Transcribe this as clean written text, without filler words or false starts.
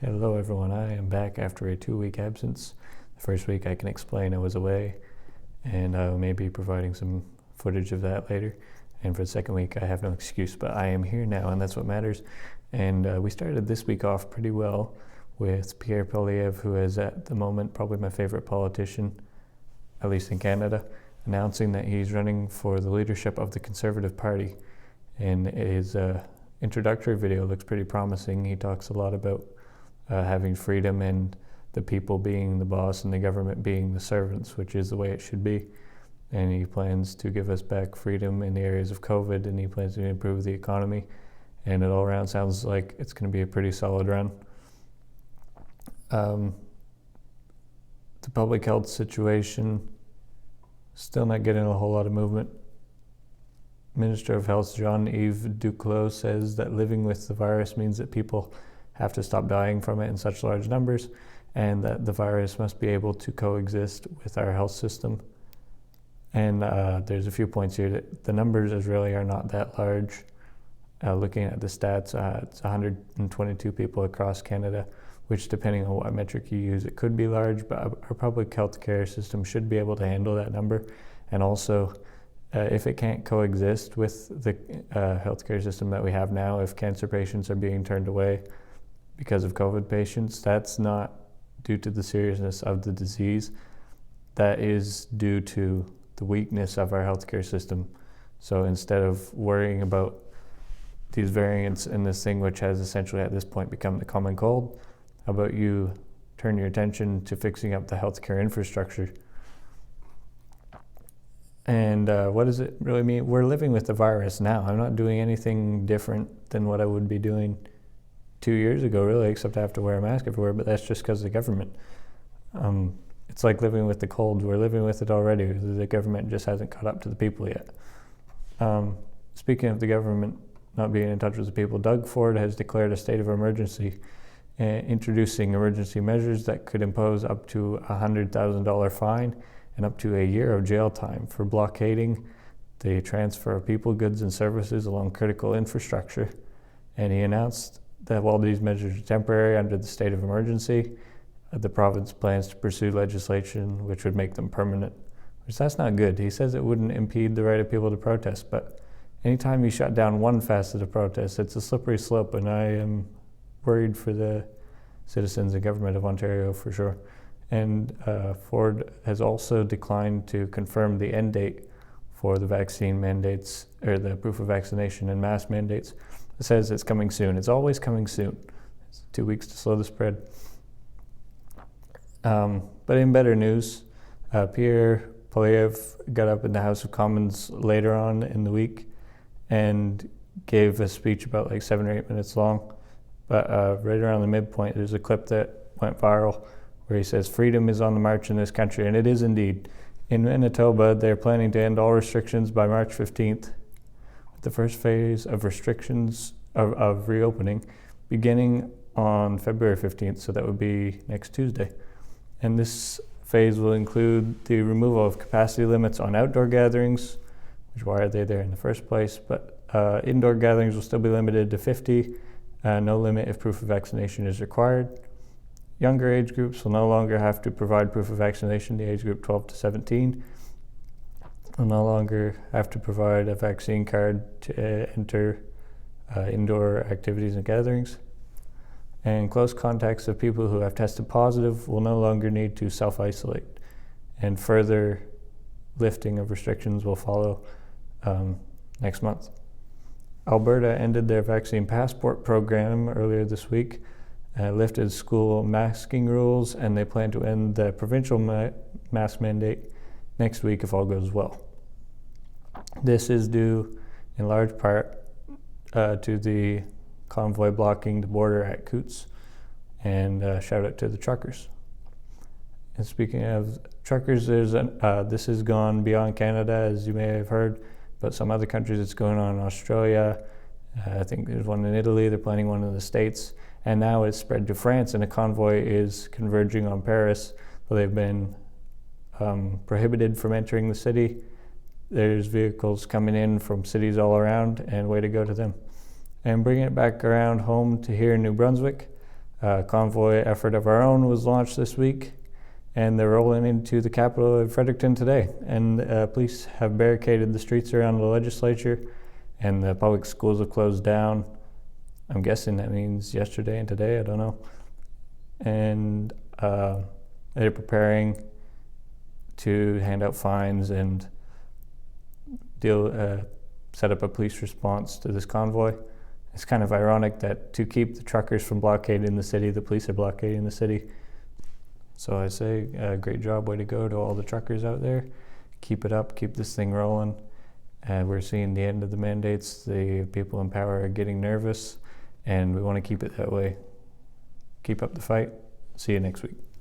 Hello everyone, I am back after a 2-week absence. The first week I can explain I was away, and I may be providing some footage of that later. And for the second week I have no excuse, but I am here now and that's what matters. And we started this week off pretty well with Pierre Polievre, who is at the moment probably my favorite politician, at least in Canada, announcing that he's running for the leadership of the Conservative Party. And his introductory video looks pretty promising. He talks a lot about having freedom and the people being the boss and the government being the servants, which is the way it should be. And he plans to give us back freedom in the areas of COVID, and he plans to improve the economy. And it all around sounds like it's going to be a pretty solid run. The public health situation, still not getting a whole lot of movement. Minister of Health Jean-Yves Duclos says that living with the virus means that people have to stop dying from it in such large numbers, and that the virus must be able to coexist with our health system. And there's a few points here that the numbers really are not that large. Looking at the stats, it's 122 people across Canada, which depending on what metric you use, it could be large, but our public health care system should be able to handle that number. And also, if it can't coexist with the healthcare system that we have now, if cancer patients are being turned away because of COVID patients, that's not due to the seriousness of the disease. That is due to the weakness of our healthcare system. So instead of worrying about these variants in this thing, which has essentially at this point become the common cold, how about you turn your attention to fixing up the healthcare infrastructure? And what does it really mean? We're living with the virus now. I'm not doing anything different than what I would be doing 2 years ago, really, except I have to wear a mask everywhere, but that's just because of the government. It's like living with the cold. We're living with it already. The government just hasn't caught up to the people yet. Speaking of the government not being in touch with the people, Doug Ford has declared a state of emergency, introducing emergency measures that could impose up to a $100,000 fine and up to a year of jail time for blockading the transfer of people, goods, and services along critical infrastructure. And he announced that while these measures are temporary under the state of emergency, the province plans to pursue legislation which would make them permanent. Which that's not good. He says it wouldn't impede the right of people to protest, but anytime you shut down one facet of protest, it's a slippery slope, and I am worried for the citizens and government of Ontario for sure. And Ford has also declined to confirm the end date for the vaccine mandates, or the proof of vaccination and mask mandates. It says it's coming soon. It's always coming soon. It's 2 weeks to slow the spread. But in better news, Pierre Polievre got up in the House of Commons later on in the week and gave a speech about like 7 or 8 minutes long. But right around the midpoint, there's a clip that went viral where he says, "Freedom is on the march in this country," and it is indeed. In Manitoba, they're planning to end all restrictions by March 15th, with the first phase of restrictions of reopening beginning on February 15th, so that would be next Tuesday. And this phase will include the removal of capacity limits on outdoor gatherings, which why are they there in the first place? But indoor gatherings will still be limited to 50, no limit if proof of vaccination is required. Younger age groups will no longer have to provide proof of vaccination. The age group 12 to 17 will no longer have to provide a vaccine card to enter indoor activities and gatherings. And close contacts of people who have tested positive will no longer need to self-isolate. And further lifting of restrictions will follow next month. Alberta ended their vaccine passport program earlier this week, lifted school masking rules, and they plan to end the provincial mask mandate next week if all goes well. This is due in large part to the convoy blocking the border at Coutts, and shout out to the truckers. And speaking of truckers, this has gone beyond Canada, as you may have heard, but some other countries it's going on in Australia. I think there's one in Italy, they're planning one in the States, and now it's spread to France, and a convoy is converging on Paris. So they've been prohibited from entering the city. There's vehicles coming in from cities all around, and way to go to them. And bringing it back around home to here in New Brunswick, convoy effort of our own was launched this week, and they're rolling into the capital of Fredericton today. And police have barricaded the streets around the legislature, and the public schools have closed down. I'm guessing that means yesterday and today, I don't know. And they're preparing to hand out fines and set up a police response to this convoy. It's kind of ironic that to keep the truckers from blockading the city, the police are blockading the city. So I say, great job, way to go to all the truckers out there. Keep it up, keep this thing rolling. We're seeing the end of the mandates. The people in power are getting nervous, and we want to keep it that way. Keep up the fight. See you next week.